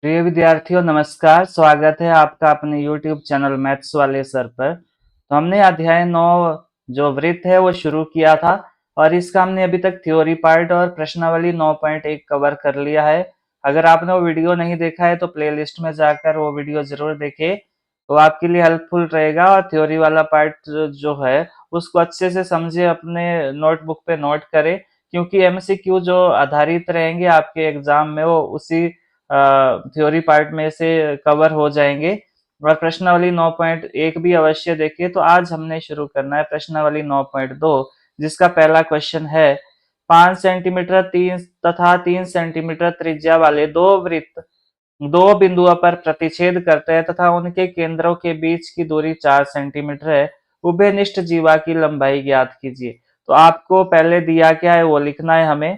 प्रिय विद्यार्थियों नमस्कार। स्वागत है आपका अपने YouTube चैनल मैथ्स वाले सर पर। तो हमने अध्याय 9 जो वृत्त है वो शुरू किया था और इसका हमने अभी तक थ्योरी पार्ट और प्रश्नावली 9.1 कवर कर लिया है। अगर आपने वो वीडियो नहीं देखा है तो प्लेलिस्ट में जाकर वो वीडियो जरूर देखें, तो आपके लिए हेल्पफुल रहेगा। और थ्योरी वाला पार्ट जो है उसको अच्छे से समझे, अपने नोटबुक पे नोट करें, क्योंकि एमसीक्यू जो आधारित रहेंगे आपके एग्जाम में वो उसी थ्योरी पार्ट में से कवर हो जाएंगे। और प्रश्नावली 9.1 भी अवश्य देखिए। तो आज हमने शुरू करना है प्रश्नावली 9.2, जिसका पहला क्वेश्चन है 5 सेंटीमीटर 3 सेंटीमीटर त्रिज्या वाले दो वृत्त दो बिंदुओं पर प्रतिच्छेद करते हैं तथा उनके केंद्रों के बीच की दूरी 4 सेंटीमीटर है। उभयनिष्ठ जीवा की लंबाई ज्ञात कीजिए। तो आपको पहले दिया क्या है वो लिखना है हमें।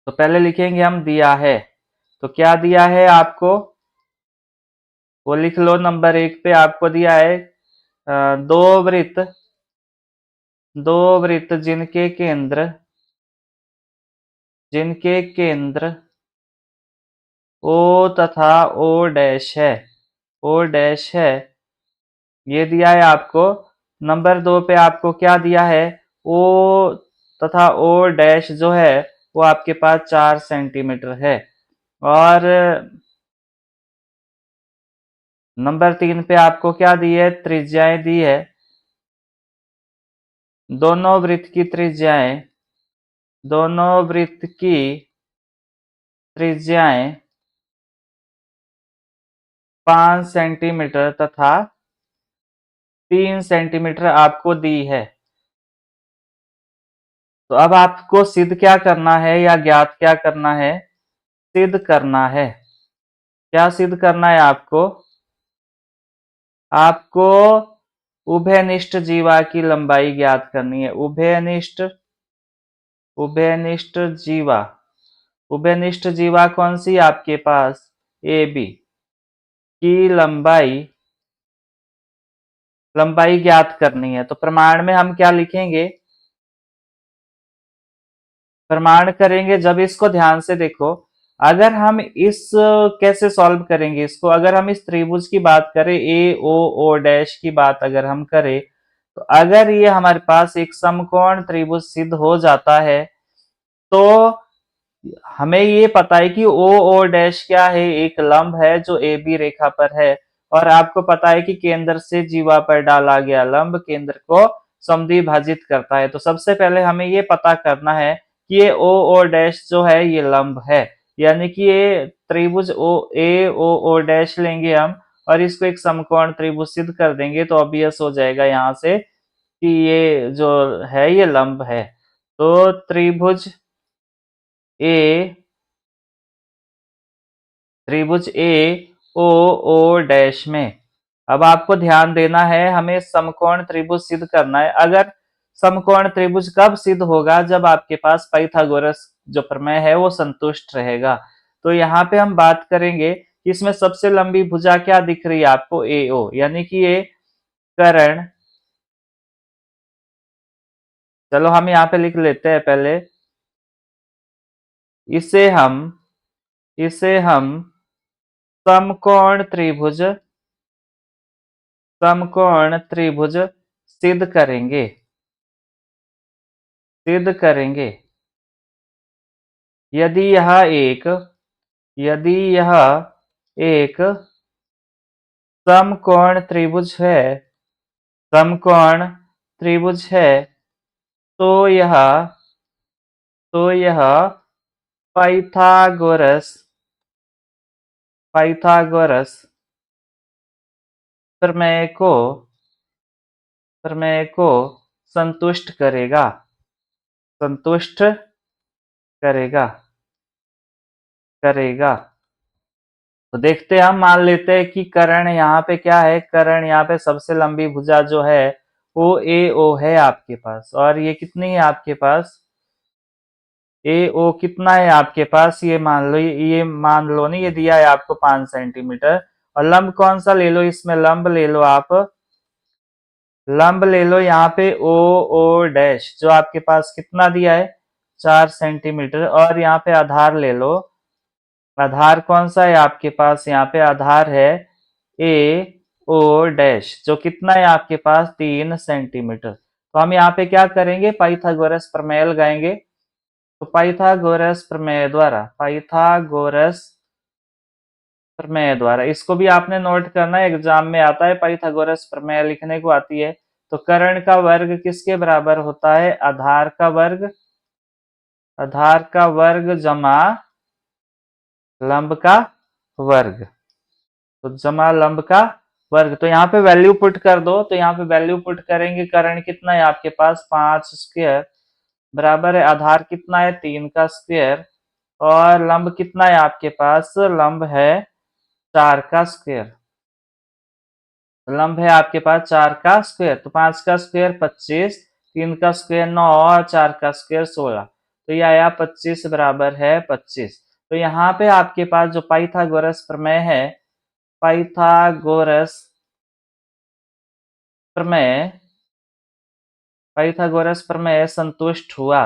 तो पहले लिखेंगे हम दिया है। तो क्या दिया है आपको वो लिख लो। नंबर 1 पे आपको दिया है दो वृत्त जिनके केंद्र ओ तथा ओ डैश है। ओ डैश है, ये दिया है आपको। नंबर 2 पे आपको क्या दिया है, ओ तथा ओ डैश जो है वो आपके पास 4 सेंटीमीटर है। और नंबर 3 पे आपको क्या दी है, त्रिज्याएं दी है। दोनों वृत्त की त्रिज्याएं 5 सेंटीमीटर तथा 3 सेंटीमीटर आपको दी है। तो अब आपको सिद्ध क्या करना है या ज्ञात क्या करना है, सिद्ध करना है। क्या सिद्ध करना है आपको, आपको उभयनिष्ठ जीवा की लंबाई ज्ञात करनी है। उभयनिष्ठ जीवा उभयनिष्ठ जीवा कौन सी आपके पास, ए बी की लंबाई ज्ञात करनी है। तो प्रमाण में हम क्या लिखेंगे, प्रमाण करेंगे जब इसको ध्यान से देखो। अगर हम इस कैसे सॉल्व करेंगे इसको, अगर हम इस त्रिभुज की बात करें, ए ओ ओ डैश की बात अगर हम करें, तो अगर ये हमारे पास एक समकोण त्रिभुज सिद्ध हो जाता है तो हमें ये पता है कि ओ ओ डैश क्या है, एक लंब है जो ए बी रेखा पर है। और आपको पता है कि केंद्र से जीवा पर डाला गया लंब केंद्र को समद्विभाजित करता है। तो सबसे पहले हमें ये पता करना है कि ये ओ ओ डैश जो है ये लंब है, यानी कि ये त्रिभुज ओ ए ओ ओ डैश लेंगे हम और इसको एक समकोण त्रिभुज सिद्ध कर देंगे तो ऑब्वियस हो जाएगा यहाँ से कि ये जो है ये लंब है। तो ए त्रिभुज ए ओ ओ डैश में, अब आपको ध्यान देना है, हमें समकोण त्रिभुज सिद्ध करना है। अगर समकोण त्रिभुज कब सिद्ध होगा, जब आपके पास पाइथागोरस जो प्रमेय है वो संतुष्ट रहेगा। तो यहाँ पे हम बात करेंगे कि इसमें सबसे लंबी भुजा क्या दिख रही है आपको, ए ओ, यानी कि ये कर्ण। चलो हम यहाँ पे लिख लेते हैं पहले, इसे हम इसे हम समकोण त्रिभुज समकोण त्रिभुज सिद्ध करेंगे यदि यह एक समकोण त्रिभुज है समकोण त्रिभुज है तो यह तो यह पाइथागोरस पाइथागोरस प्रमेय को संतुष्ट संतुष्ट करेगा करेगा। तो देखते हैं, हम मान लेते हैं कि कर्ण यहाँ पे क्या है, कर्ण यहाँ पे सबसे लंबी भुजा जो है वो ए ओ है आपके पास। और ये कितनी है आपके पास, ए ओ कितना है आपके पास, ये मान लो नहीं, ये दिया है आपको 5 सेंटीमीटर। और लंब कौन सा ले लो, इसमें लंब ले लो आप, लंब ले लो यहाँ पे ओ ओ डैश, जो आपके पास कितना दिया है 4 सेंटीमीटर। और यहाँ पे आधार ले लो, आधार कौन सा है आपके पास? यहाँ पे आधार है ए ओ डैश, जो कितना है आपके पास? 3 सेंटीमीटर। तो हम यहाँ पे क्या करेंगे? पाइथागोरस प्रमेय लगाएंगे। तो पाइथागोरस प्रमेय द्वारा, पाइथागोरस प्रमेय द्वारा, इसको भी आपने नोट करना है, एग्जाम में आता है, पाइथागोरस प्रमेय लिखने को आती है। तो कर्ण का वर्ग किसके बराबर होता है? आधार का वर्ग, आधार का वर्ग जमा लंब का वर्ग, तो जमा लंब का वर्ग। तो यहाँ पे वैल्यू पुट कर दो। तो यहाँ पे वैल्यू पुट करेंगे, कर्ण कितना है आपके पास? 5 स्क्वायर बराबर है आधार कितना है? 3 का स्क्वायर, और लंब कितना है आपके पास? लंब है 4 का स्क्वायर। लंब है आपके पास 4 का स्क्वायर। तो 5 का स्क्वायर 25, 3 का स्क्वायर 9, और 4 का स्क्वायर 16। तो ये आया 25 बराबर है 25। तो यहाँ पे आपके पास जो पाइथागोरस प्रमेय है, पाइथागोरस प्रमेय, पाइथागोरस प्रमेय संतुष्ट हुआ।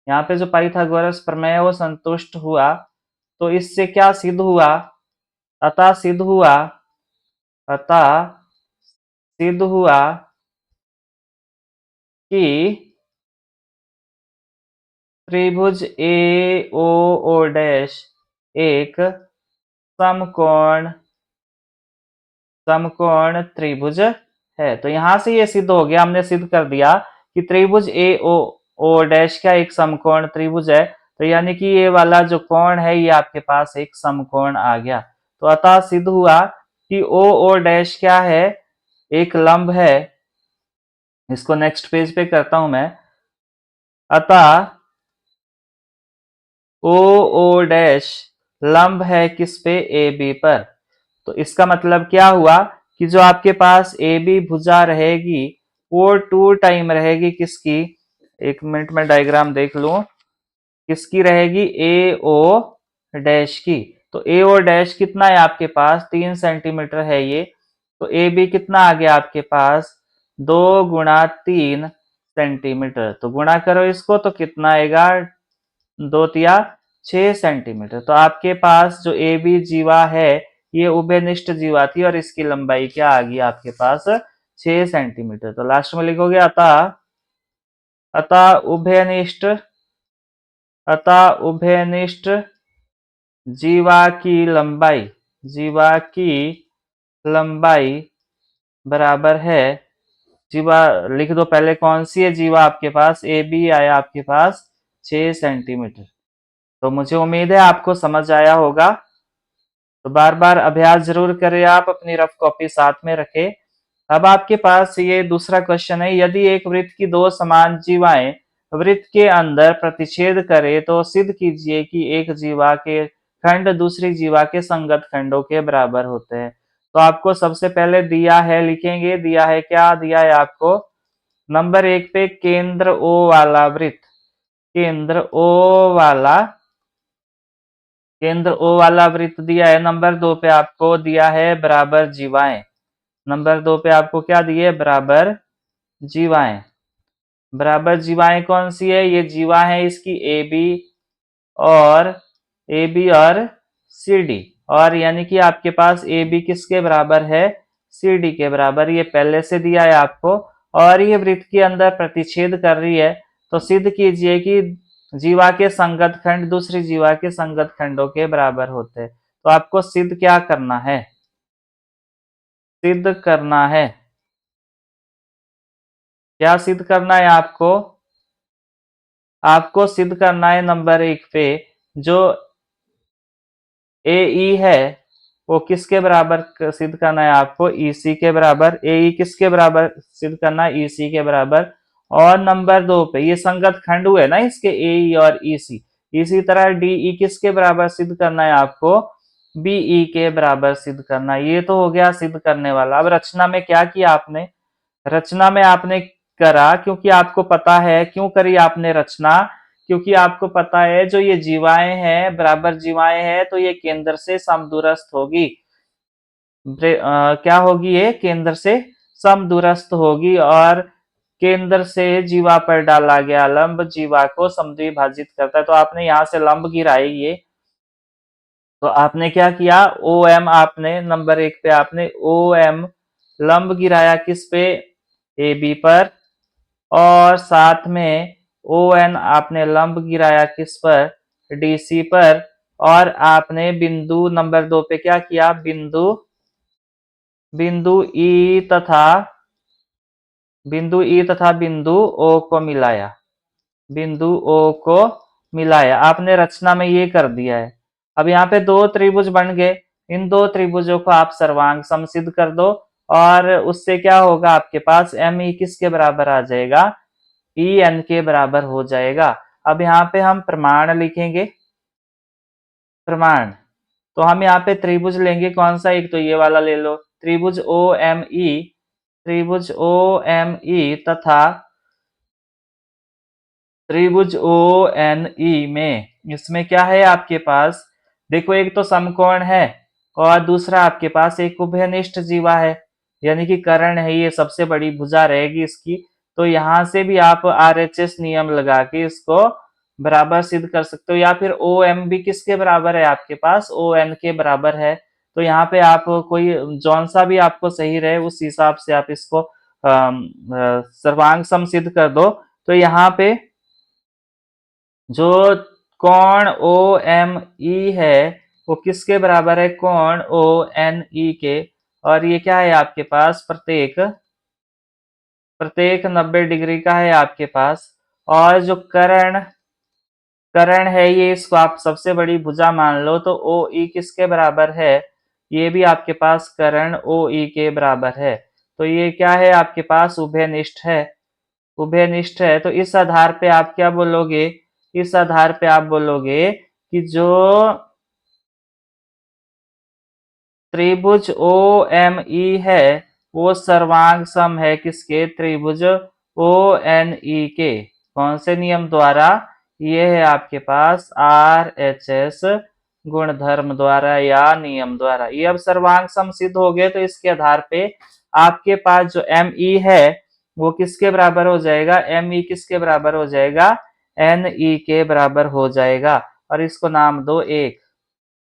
यहाँ पे जो पाइथागोरस प्रमेय है वो संतुष्ट हुआ। तो इससे क्या सिद्ध हुआ? अतः सिद्ध हुआ, अतः सिद्ध हुआ कि त्रिभुज ए ओ डैश एक समकोण, समकोण त्रिभुज है। तो यहां से ये सिद्ध हो गया, हमने सिद्ध कर दिया कि त्रिभुज ए ओ डैश का एक समकोण त्रिभुज है। तो यानी कि ये वाला जो कोण है ये आपके पास एक समकोण आ गया। तो अतः सिद्ध हुआ कि ओ डैश क्या है? एक लंब है। इसको नेक्स्ट पेज पे करता हूं मैं। अतः ओ डैश लंब है किस पे? ए बी पर। तो इसका मतलब क्या हुआ कि जो आपके पास ए बी भुजा रहेगी वो 2 टाइम रहेगी किसकी? 1 मिनट में डायग्राम देख लूं। किसकी रहेगी? ए ओ डैश की। तो ए ओ डैश कितना है आपके पास? 3 सेंटीमीटर है ये। तो ए बी कितना आ गया आपके पास? 2 गुणा 3 सेंटीमीटर। तो गुणा करो इसको तो कितना आएगा? 2 तिया 6 सेंटीमीटर। तो आपके पास जो ए बी जीवा है ये उभयनिष्ठ जीवा थी, और इसकी लंबाई क्या आ गई आपके पास? 6 सेंटीमीटर। तो लास्ट में लिखोगे अतः, अतः उभयनिष्ठ, अतः उभयनिष्ठ जीवा की लंबाई, जीवा की लंबाई बराबर है, जीवा लिख दो पहले, कौन सी है जीवा आपके पास? ए बी आया आपके पास 6 सेंटीमीटर। तो मुझे उम्मीद है आपको समझ आया होगा। तो बार बार अभ्यास जरूर करें, आप अपनी रफ कॉपी साथ में रखें। अब आपके पास ये दूसरा क्वेश्चन है, यदि एक वृत्त की दो समान जीवाएं वृत्त के अंदर प्रतिच्छेद करे तो सिद्ध कीजिए कि एक जीवा के खंड दूसरी जीवा के संगत खंडों के बराबर होते हैं। तो आपको सबसे पहले दिया है, लिखेंगे, दिया है क्या? दिया है आपको नंबर 1 पे केंद्र ओ वाला वृत्त, केंद्र ओ वाला, केंद्र ओ वाला वृत्त दिया है। नंबर 2 पे आपको दिया है बराबर जीवाएं। नंबर 2 पे आपको क्या दिए? बराबर जीवाएं। बराबर जीवाएं कौन सी है? ये जीवा है इसकी ए बी, और ए बी और सी डी। और यानी कि आपके पास ए बी किसके बराबर है? सी डी के बराबर। ये पहले से दिया है आपको, और ये वृत्त के अंदर प्रतिच्छेद कर रही है। तो सिद्ध कीजिए कि जीवा के संगत खंड दूसरी जीवा के संगत खंडों के बराबर होते हैं। तो आपको सिद्ध क्या करना है? सिद्ध करना है, क्या सिद्ध करना है आपको? आपको सिद्ध करना है नंबर 1 पे जो ए ई है वो किसके बराबर सिद्ध करना है आपको? ई सी के बराबर। ए ई किसके बराबर सिद्ध करना है? ई सी के बराबर। और नंबर 2 पे ये संगत खंड हुए ना इसके, ए ई और ई सी। इसी तरह डी ई किसके बराबर सिद्ध करना है आपको? बी ई के बराबर सिद्ध करना है। ये तो हो गया सिद्ध करने वाला। अब रचना में क्या किया आपने? रचना में आपने करा, क्योंकि आपको पता है क्यों करी आपने रचना, क्योंकि आपको पता है जो ये जीवाएं हैं बराबर जीवाएं हैं तो ये केंद्र से समदूरस्थ होगी। क्या होगी? ये केंद्र से समदूरस्थ होगी, और केंद्र से जीवा पर डाला गया लंब जीवा को समद्विभाजित करता है। तो आपने यहाँ से लंब गिराई, ये तो आपने क्या किया, ओ एम आपने नंबर 1 पे आपने ओ एम लंब गिराया किस पे, ए बी पर, और साथ में ओ एन आपने लंब गिराया किस पर, डी सी पर, और आपने बिंदु नंबर 2 पे क्या किया, बिंदु बिंदु ई तथा बिंदु ई तथा बिंदु ओ को मिलाया, बिंदु ओ को मिलाया, आपने रचना में ये कर दिया है। अब यहाँ पे दो त्रिभुज बन गए, इन दो त्रिभुजों को आप सर्वांग समसिद्ध कर दो, और उससे क्या होगा, आपके पास एम ई किसके बराबर आ जाएगा, ई एन के बराबर हो जाएगा। अब यहाँ पे हम प्रमाण लिखेंगे, प्रमाण, तो हम यहाँ पे त्रिभुज लेंगे कौन सा, एक तो ये वाला ले लो, त्रिभुज ओ एम ई, त्रिभुज ओ एम ई तथा त्रिभुज ओ एन ई में, इसमें क्या है आपके पास, देखो एक तो समकोण है और दूसरा आपके पास एक उभयनिष्ठ जीवा है, यानी कि कर्ण है, ये सबसे बड़ी भुजा रहेगी इसकी। तो यहां से भी आप आरएचएस नियम लगा के इसको बराबर सिद्ध कर सकते हो, या फिर ओ एम भी किसके बराबर है आपके पास, ओ एन के बराबर है। तो यहाँ पे आप कोई जौन सा भी आपको सही रहे उस हिसाब से आप इसको सर्वांग सम सिद्ध कर दो। तो यहाँ पे जो कोण ओ एम ई है वो किसके बराबर है, कोण ओ एन ई के, और ये क्या है आपके पास, प्रत्येक प्रत्येक 90 डिग्री का है आपके पास। और जो कर्ण कर्ण है ये, इसको आप सबसे बड़ी भुजा मान लो, तो ओ ई किसके बराबर है, ये भी आपके पास कर्ण ओ ई के बराबर है। तो ये क्या है आपके पास, उभयनिष्ठ है, उभयनिष्ठ है। तो इस आधार पे आप क्या बोलोगे, इस आधार पे आप बोलोगे कि जो त्रिभुज ओ एम ई है वो सर्वांग सम है किसके, त्रिभुज ओ एन ई के, कौन से नियम द्वारा, ये है आपके पास आर एच एस गुणधर्म द्वारा या नियम द्वारा। ये अब सर्वांग सम सिद्ध हो गए, तो इसके आधार पे आपके पास जो एम ई है वो किसके बराबर हो जाएगा, एम ई किसके बराबर हो जाएगा, एन ई के बराबर हो जाएगा। और इसको नाम दो एक,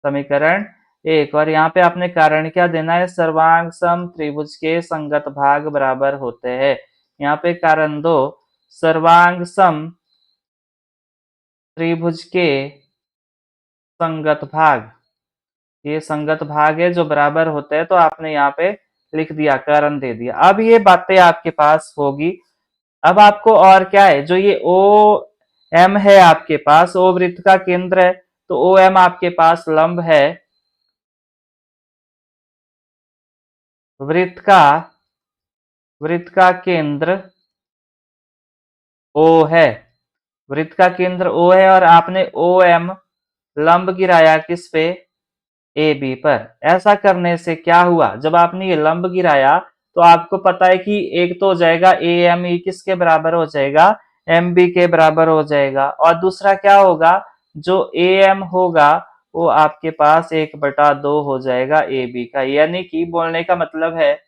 समीकरण एक। और यहाँ पे आपने कारण क्या देना है, सर्वांग सम त्रिभुज के संगत भाग बराबर होते हैं। यहाँ पे कारण दो, सर्वांग सम त्रिभुज के संगत भाग, ये संगत भाग है जो बराबर होते हैं, तो आपने यहाँ पे लिख दिया, कारण दे दिया। अब ये बातें आपके पास होगी। अब आपको और क्या है, जो ये ओ एम है आपके पास, ओ वृत्त का केंद्र है, तो ओ एम आपके पास लंब है, वृत्त का केंद्र ओ है, वृत्त का केंद्र ओ है, और आपने ओ एम लंब गिराया किस पे, ए बी पर। ऐसा करने से क्या हुआ, जब आपने ये लंब गिराया तो आपको पता है कि एक तो हो जाएगा ए एम ई किसके बराबर हो जाएगा, एम बी के बराबर हो जाएगा, और दूसरा क्या होगा, जो ए एम होगा वो आपके पास 1/2 हो जाएगा ए बी का। यानी कि बोलने का मतलब है,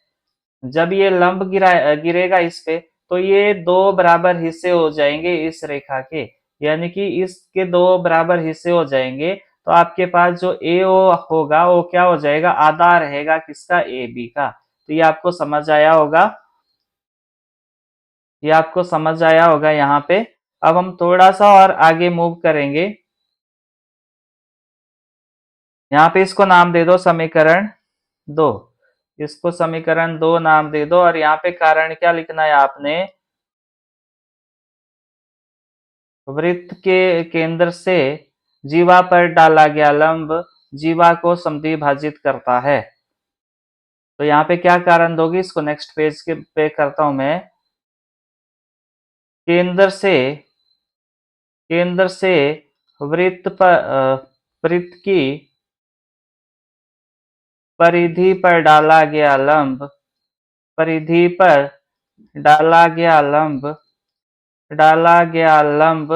जब ये लंब गिरेगा इस पे, तो ये दो बराबर हिस्से हो जाएंगे इस रेखा के, यानी कि इसके दो बराबर हिस्से हो जाएंगे। तो आपके पास जो ए ओ होगा वो क्या हो जाएगा, आधा रहेगा किसका, ए बी का। तो ये आपको समझ आया होगा, ये आपको समझ आया होगा यहाँ पे। अब हम थोड़ा सा और आगे मूव करेंगे, यहाँ पे इसको नाम दे दो समीकरण 2, इसको समीकरण 2 नाम दे दो, और यहाँ पे कारण क्या लिखना है आपने, वृत्त के केंद्र से जीवा पर डाला गया लंब जीवा को समद्विभाजित करता है। तो यहाँ पे क्या कारण दोगे, इसको नेक्स्ट पेज के पे करता हूं मैं, केंद्र से वृत्त पर वृत्त की परिधि पर डाला गया लंब, परिधि पर डाला गया लंब डाला गया लंब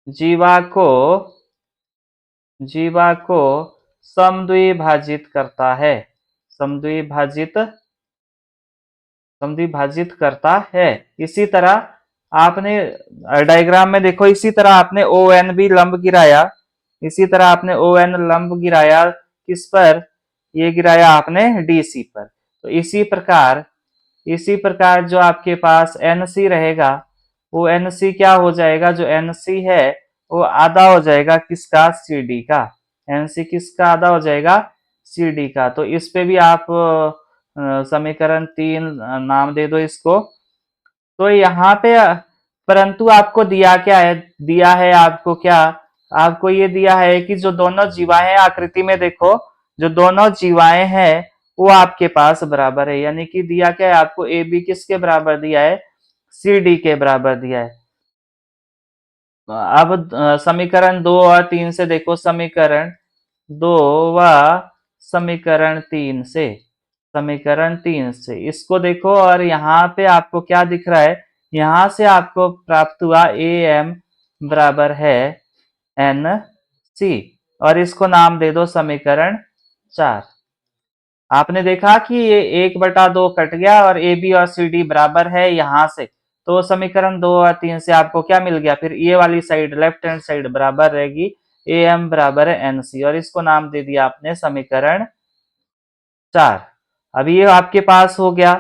जीवा को समद्विभाजित करता है, समद्विभाजित समद्विभाजित करता है। इसी तरह आपने डायग्राम में देखो, इसी तरह आपने ओ एन भी लंब गिराया, इसी तरह आपने ओ एन लंब गिराया किस पर, ये गिराया आपने डी सी पर। तो इसी प्रकार जो आपके पास एन सी रहेगा, वो एन सी क्या हो जाएगा, जो एन सी है वो आधा हो जाएगा किसका, सी डी का। एन सी किसका आधा हो जाएगा, सी डी का। तो इस पे भी आप समीकरण 3 नाम दे दो इसको। तो यहाँ पे परंतु आपको दिया क्या है, दिया है आपको क्या, आपको ये दिया है कि जो दोनों जीवाएं आकृति में देखो, जो दोनों जीवाएं हैं वो आपके पास बराबर है। यानी कि दिया क्या है आपको, ए बी किसके बराबर दिया है, सी डी के बराबर दिया है। अब समीकरण 2 और 3 से देखो, समीकरण 2 व समीकरण 3 से इसको देखो, और यहाँ पे आपको क्या दिख रहा है, यहां से आपको प्राप्त हुआ ए एम बराबर है एन सी, और इसको नाम दे दो समीकरण 4। आपने देखा कि ये 1/2 कट गया और ए बी और सी डी बराबर है यहां से, तो समीकरण 2 और 3 से आपको क्या मिल गया, फिर ये वाली साइड लेफ्ट हैंड साइड बराबर रहेगी, ए एम बराबर है एन सी, और इसको नाम दे दिया आपने समीकरण 4। अभी ये आपके पास हो गया,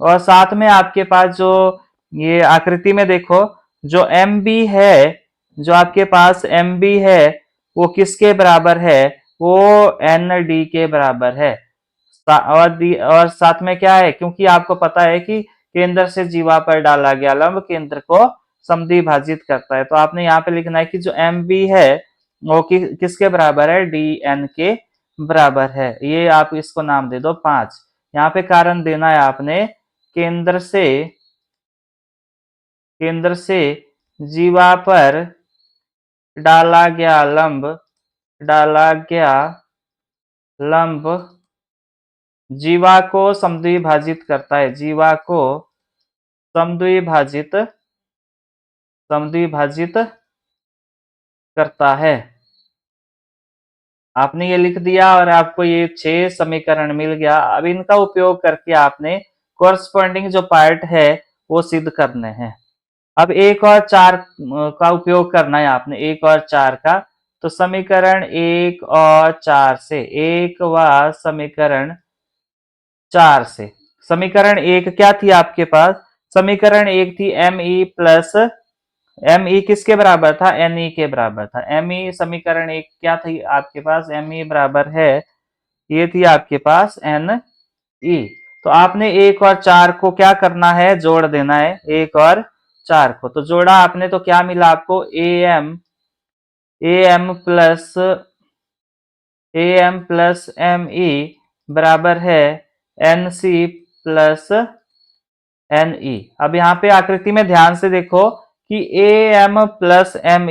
और साथ में आपके पास जो ये आकृति में देखो, जो एम बी है, जो आपके पास एम बी है वो किसके बराबर है, वो एन डी के बराबर है। और साथ में क्या है, क्योंकि आपको पता है कि केंद्र से जीवा पर डाला गया लंब केंद्र को समद्विभाजित करता है, तो आपने यहाँ पे लिखना है कि जो एम बी है वो किसके बराबर है, डी एन के बराबर है। ये आप इसको नाम दे दो 5। यहाँ पे कारण देना है आपने, केंद्र से जीवा पर डाला गया लंब जीवा को समद्विभाजित करता है, जीवा को समद्विभाजित करता है। आपने ये लिख दिया और आपको ये 6 समीकरण मिल गया। अब इनका उपयोग करके आपने कोरस्पॉन्डिंग जो पार्ट है वो सिद्ध करने हैं। अब 1 और 4 का उपयोग करना है आपने, 1 और 4 का। तो समीकरण 1 और 4 से, 1 व समीकरण 4 से, समीकरण 1 क्या थी आपके पास, समीकरण 1 थी M E plus, M E किसके बराबर था, एन ई के बराबर था। एम ई समीकरण 1 क्या थी आपके पास, एम ई बराबर है, ये थी आपके पास एन ई। तो आपने 1 और 4 को क्या करना है, जोड़ देना है 1 और 4 को। तो जोड़ा आपने तो क्या मिला आपको, A M plus M E बराबर है N C plus N E. अब यहाँ पे आकृति में ध्यान से देखो कि A M plus M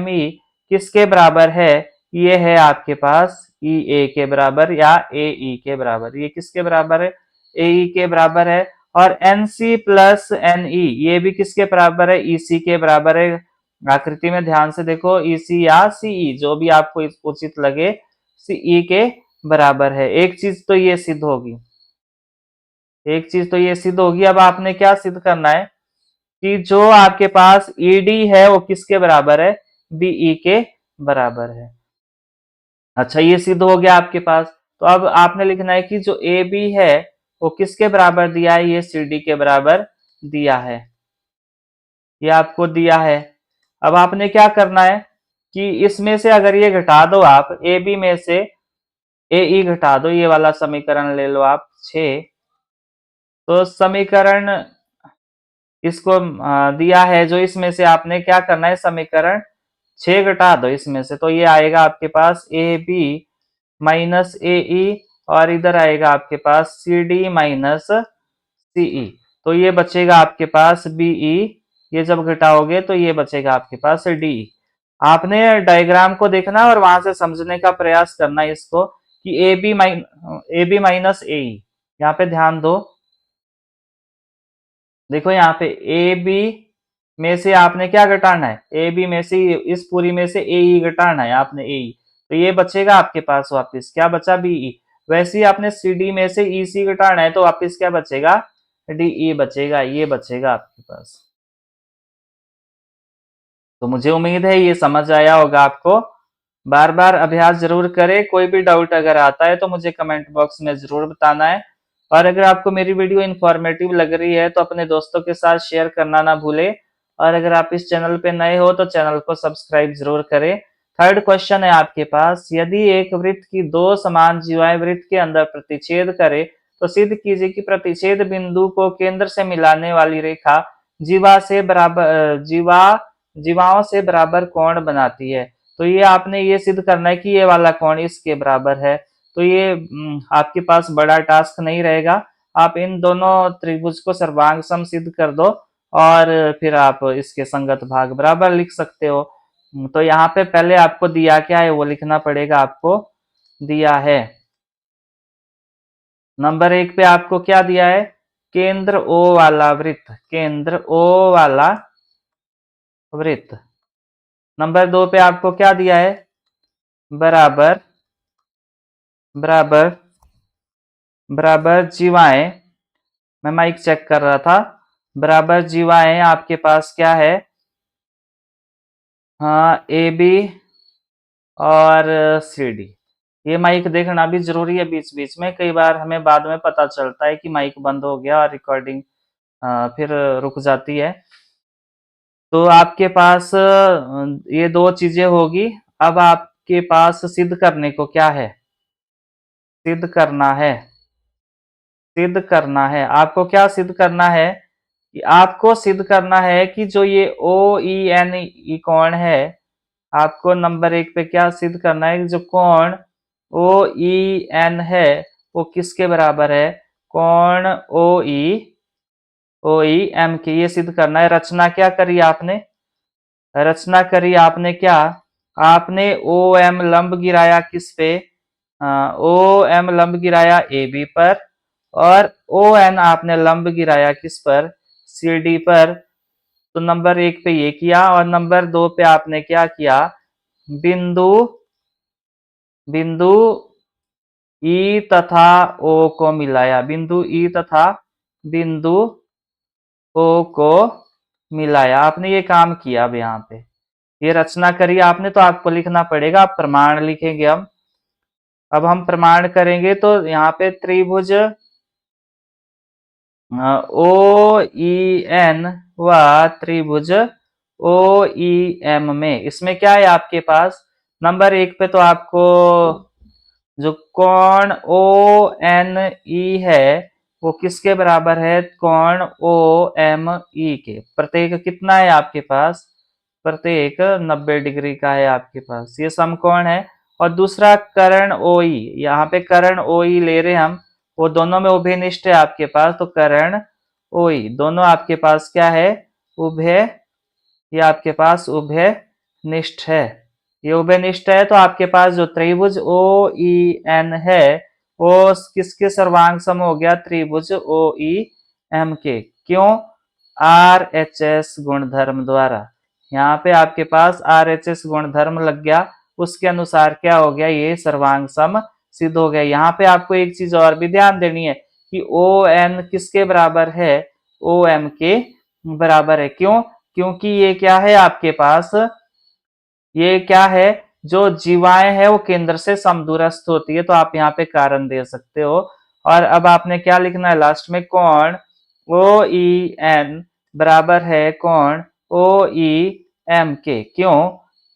E किसके बराबर है, ये है आपके पास ई ए के बराबर या ए ई के बराबर। ये किसके बराबर है, ए ई के बराबर है। और N C plus N E ये भी किसके बराबर है, ई सी के बराबर है। आकृति में ध्यान से देखो, ई सी या सी ई जो भी आपको उचित लगे, सी ई के बराबर है। एक चीज तो ये सिद्ध होगी, अब आपने क्या सिद्ध करना है कि जो आपके पास ईडी है वो किसके बराबर है, बीई के बराबर है। अच्छा, ये सिद्ध हो गया आपके पास। तो अब आपने लिखना है कि जो ए बी है वो किसके बराबर दिया है, ये सी डी के बराबर दिया है, ये आपको दिया है। अब आपने क्या करना है कि इसमें से अगर ये घटा दो आप, ए बी में से ए ई घटा दो, ये वाला समीकरण ले लो आप 6। तो समीकरण इसको दिया है, जो इसमें से आपने क्या करना है, समीकरण 6 घटा दो इसमें से, तो ये आएगा आपके पास ए बी माइनस ए ई, और इधर आएगा आपके पास सी डी माइनस सी ई। तो ये बचेगा आपके पास बी ई, ये जब घटाओगे तो ये बचेगा आपके पास डी। आपने डायग्राम को देखना और वहां से समझने का प्रयास करना इसको कि ए बी माइनस ए ई। यहाँ पे ध्यान दो, देखो यहाँ पे ए बी में से आपने क्या घटाना है, ए बी में से इस पूरी में से ए ई घटाना है आपने, ए ई, तो ये बचेगा आपके पास वापस क्या बचा, बी ई। वैसे ही आपने सी डी में से ई सी घटाना है, तो वापस क्या बचेगा, डी ई बचेगा, ये बचेगा आपके पास। तो मुझे उम्मीद है ये समझ आया होगा आपको। बार बार अभ्यास जरूर करें। कोई भी डाउट अगर आता है तो मुझे कमेंट बॉक्स में जरूर बताना है। और अगर आपको मेरी वीडियो इन्फॉर्मेटिव लग रही है तो अपने दोस्तों के साथ शेयर करना ना भूले। और अगर आप इस चैनल पे नए हो तो चैनल को सब्सक्राइब जरूर करें। थर्ड क्वेश्चन है आपके पास, यदि एक वृत्त की दो समान जीवाएं वृत्त के अंदर प्रतिच्छेद करे तो सिद्ध कीजिए कि प्रतिच्छेद बिंदु को केंद्र से मिलाने वाली रेखा जीवाओं से बराबर कोण बनाती है। तो ये आपने ये सिद्ध करना है कि ये वाला कोण इसके बराबर है। तो ये आपके पास बड़ा टास्क नहीं रहेगा। आप इन दोनों त्रिभुज को सर्वांग सम सिद्ध कर दो और फिर आप इसके संगत भाग बराबर लिख सकते हो। तो यहाँ पे पहले आपको दिया क्या है वो लिखना पड़ेगा। आपको दिया है नंबर 1 पे आपको क्या दिया है, केंद्र ओ वाला वृत्त, केंद्र ओ वाला वृत्त। नंबर 2 पे आपको क्या दिया है, बराबर बराबर बराबर जीवाएं। मैं माइक चेक कर रहा था। बराबर जीवाएं आपके पास क्या है, हाँ ए बी और सी डी। ये माइक देखना भी जरूरी है बीच बीच में, कई बार हमें बाद में पता चलता है कि माइक बंद हो गया और रिकॉर्डिंग फिर रुक जाती है। तो आपके पास ये दो चीजें होगी। अब आपके पास सिद्ध करने को क्या है, सिद्ध करना है, सिद्ध करना है। आपको क्या सिद्ध करना है कि आपको सिद्ध करना है कि जो ये ओ ई एन ई कोण है, आपको नंबर 1 पे क्या सिद्ध करना है कि जो कोण ओ ई एन है वो किसके बराबर है, कोण ओ ई एम के। ये सिद्ध करना है। रचना क्या करी आपने, रचना करी आपने क्या, आपने ओ एम लंब गिराया किस पे, ओ एम लंब गिराया ए बी पर और ओ एन आपने लंब गिराया किस पर, सी डी पर। तो नंबर 1 पे ये किया और नंबर 2 पे आपने क्या किया, बिंदु बिंदु ई तथा ओ को मिलाया, बिंदु ई तथा बिंदु ओ को मिलाया। आपने ये काम किया। अब यहाँ पे ये रचना करी आपने तो आपको लिखना पड़ेगा। प्रमाण लिखेंगे हम। अब हम प्रमाण करेंगे तो यहाँ पे त्रिभुज ओ ई एन व त्रिभुज ओ ई एम में, इसमें क्या है आपके पास, नंबर 1 पे तो आपको जो कोण ओ एन ई है वो किसके बराबर है, कोण ओ एम ई के। प्रत्येक कितना है आपके पास, प्रत्येक 90 डिग्री का है आपके पास, ये समकोण है। और दूसरा कर्ण ओ ई, यहाँ पे कर्ण ओ ई ले रहे हम, वो दोनों में उभयनिष्ठ है आपके पास। तो कर्ण ओ ई दोनों आपके पास क्या है, उभय, ये आपके पास उभय निष्ठ है। ये उभयनिष्ठ है तो आपके पास जो त्रिभुज ओ ई एन है वो किसके सर्वांग सम हो गया, त्रिभुज ओ ई एम के। क्यों, आर एच एस गुणधर्म द्वारा। यहाँ पे आपके पास आर एच एस गुणधर्म लग गया, उसके अनुसार क्या हो गया, ये सर्वांग सम सिद्ध हो गया। यहाँ पे आपको एक चीज और भी ध्यान देनी है कि ओ एन किसके बराबर है, ओ एम के बराबर है। क्यों, क्योंकि ये क्या है आपके पास, ये क्या है, जो जीवाएं है वो केंद्र से समदूरस्थ होती है। तो आप यहाँ पे कारण दे सकते हो। और अब आपने क्या लिखना है लास्ट में, कोण ओ ई एन बराबर है कोण ओ ई एम के। क्यों,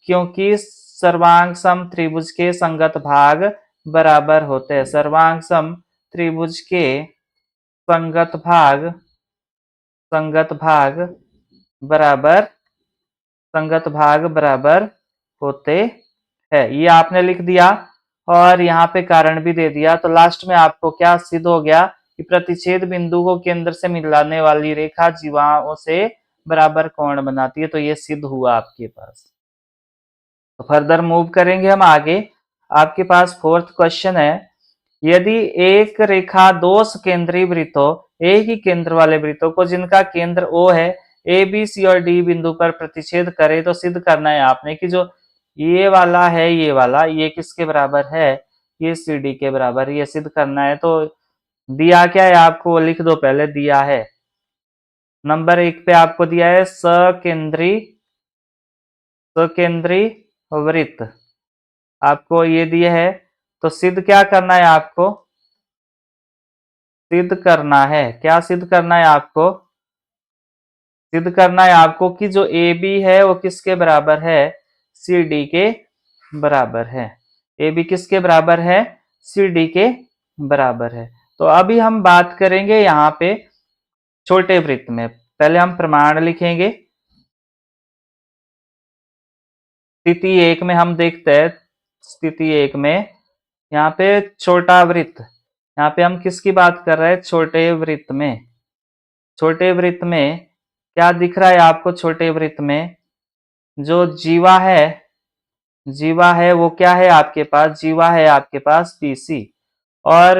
क्योंकि सर्वांग सम त्रिभुज के संगत भाग बराबर होते हैं। सर्वांग सम त्रिभुज के संगत भाग, संगत भाग बराबर, संगत भाग बराबर होते हैं। ये आपने लिख दिया और यहाँ पे कारण भी दे दिया। तो लास्ट में आपको क्या सिद्ध हो गया कि प्रतिच्छेद बिंदु को केंद्र से मिलाने वाली रेखा जीवाओं से बराबर कोण बनाती है। तो ये सिद्ध हुआ आपके पास। तो फर्दर मूव करेंगे हम आगे। आपके पास फोर्थ क्वेश्चन है, यदि एक रेखा दो केंद्रीय वृत्तों, एक ही केंद्र वाले वृत्तों को जिनका केंद्र ओ है, ए बी सी और डी बिंदु पर प्रतिच्छेद करे तो सिद्ध करना है आपने कि जो ये वाला है, ये वाला, ये किसके बराबर है, ये सी डी के बराबर। ये सिद्ध करना है। तो दिया क्या है आपको, लिख दो पहले। दिया है नंबर 1 पे आपको दिया है सकेंद्री सकेंद्री वृत्त आपको ये दिए है। तो सिद्ध क्या करना है आपको? सिद्ध करना है, क्या सिद्ध करना है आपको? सिद्ध करना है आपको कि जो ए बी है वो किसके बराबर है? सी डी के बराबर है। ए बी किसके बराबर है? सी डी के बराबर है। तो अभी हम बात करेंगे यहाँ पे छोटे वृत्त में। पहले हम प्रमाण लिखेंगे। स्थिति एक में हम देखते हैं, स्थिति एक में यहाँ पे छोटा वृत्त, यहाँ पे हम किसकी बात कर रहे हैं? छोटे वृत्त में। छोटे वृत्त में क्या दिख रहा है आपको? छोटे वृत्त में जो जीवा है, जीवा है वो क्या है आपके पास? जीवा है आपके पास BC। और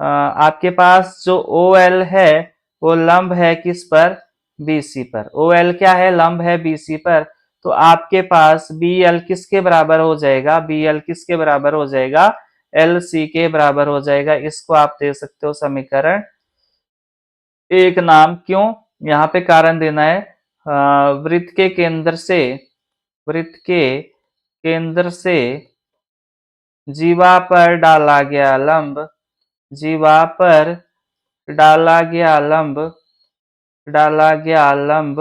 आपके पास जो OL है वो लंब है किस पर? BC पर। OL क्या है? लंब है BC पर। तो आपके पास BL किसके बराबर हो जाएगा? BL किसके बराबर हो जाएगा? LC के बराबर हो जाएगा। इसको आप दे सकते हो समीकरण एक नाम। क्यों? यहाँ पे कारण देना है। वृत्त के केंद्र से, वृत्त के केंद्र से जीवा पर डाला गया लंब, जीवा पर डाला गया लंब, डाला गया लंब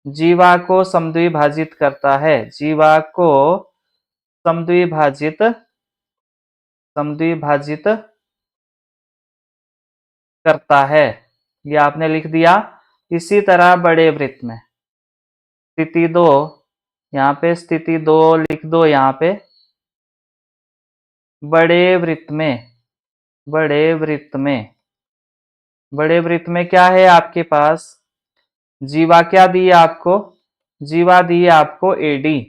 जीवा को समद्विभाजित करता है। जीवा को समद्विभाजित, समद्विभाजित करता है। ये आपने लिख दिया। इसी तरह बड़े वृत्त में स्थिति दो, यहाँ पे स्थिति दो लिख दो। यहाँ पे बड़े वृत्त में, बड़े वृत्त में, बड़े वृत्त में क्या है आपके पास? जीवा क्या दी है आपको? जीवा दी है आपको AD,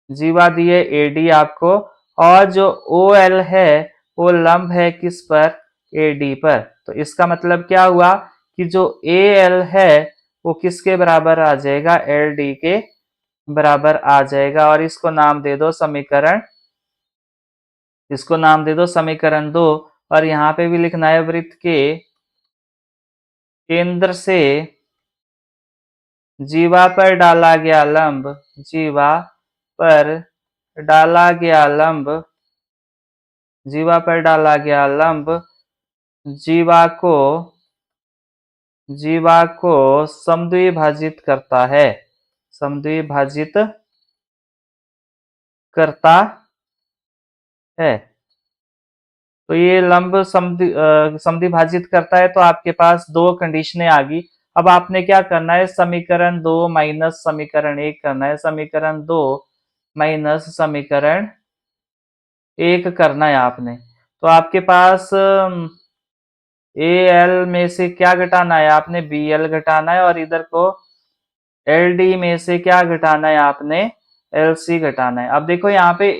जीवा दी है AD आपको। और जो OL है वो लंब है किस पर? AD पर। तो इसका मतलब क्या हुआ कि जो AL है वो किसके बराबर आ जाएगा? LD के बराबर आ जाएगा। और इसको नाम दे दो समीकरण, इसको नाम दे दो समीकरण 2। और यहाँ पे भी लिखना है वृत्त के केंद्र से जीवा पर डाला गया लंब, जीवा पर डाला गया लंब, जीवा पर डाला गया लंब जीवा को, जीवा को समद्विभाजित करता है, समद्विभाजित करता है। तो ये लंब समद्विभाजित करता है। तो आपके पास दो कंडीशनें आ गई। अब आपने क्या करना है? समीकरण 2 माइनस समीकरण 1 करना है। समीकरण 2 माइनस समीकरण 1 करना है आपने। तो आपके पास AL में से क्या घटाना है आपने? BL घटाना है। और इधर को LD में से क्या घटाना है आपने? LC घटाना है। अब देखो यहाँ पे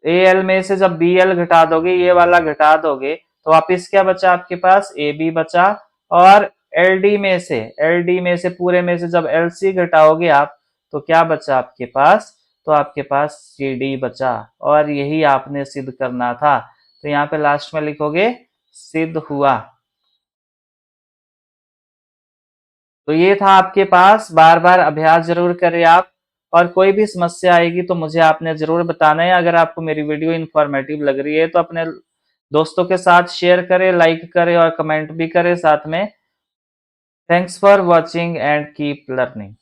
AL में से जब BL घटा दोगे, ये वाला घटा दोगे, तो वापिस क्या बचा आपके पास? AB बचा। और LD में से पूरे में से जब LC घटाओगे आप, तो क्या बचा आपके पास? तो आपके पास CD बचा। और यही आपने सिद्ध करना था। तो यहाँ पे लास्ट में लिखोगे सिद्ध हुआ। तो ये था आपके पास। बार बार अभ्यास जरूर करें आप। और कोई भी समस्या आएगी तो मुझे आपने जरूर बताना है। अगर आपको मेरी वीडियो इन्फॉर्मेटिव लग रही है तो अपने दोस्तों के साथ शेयर करें, लाइक करें और कमेंट भी करें साथ में। Thanks for watching and keep learning.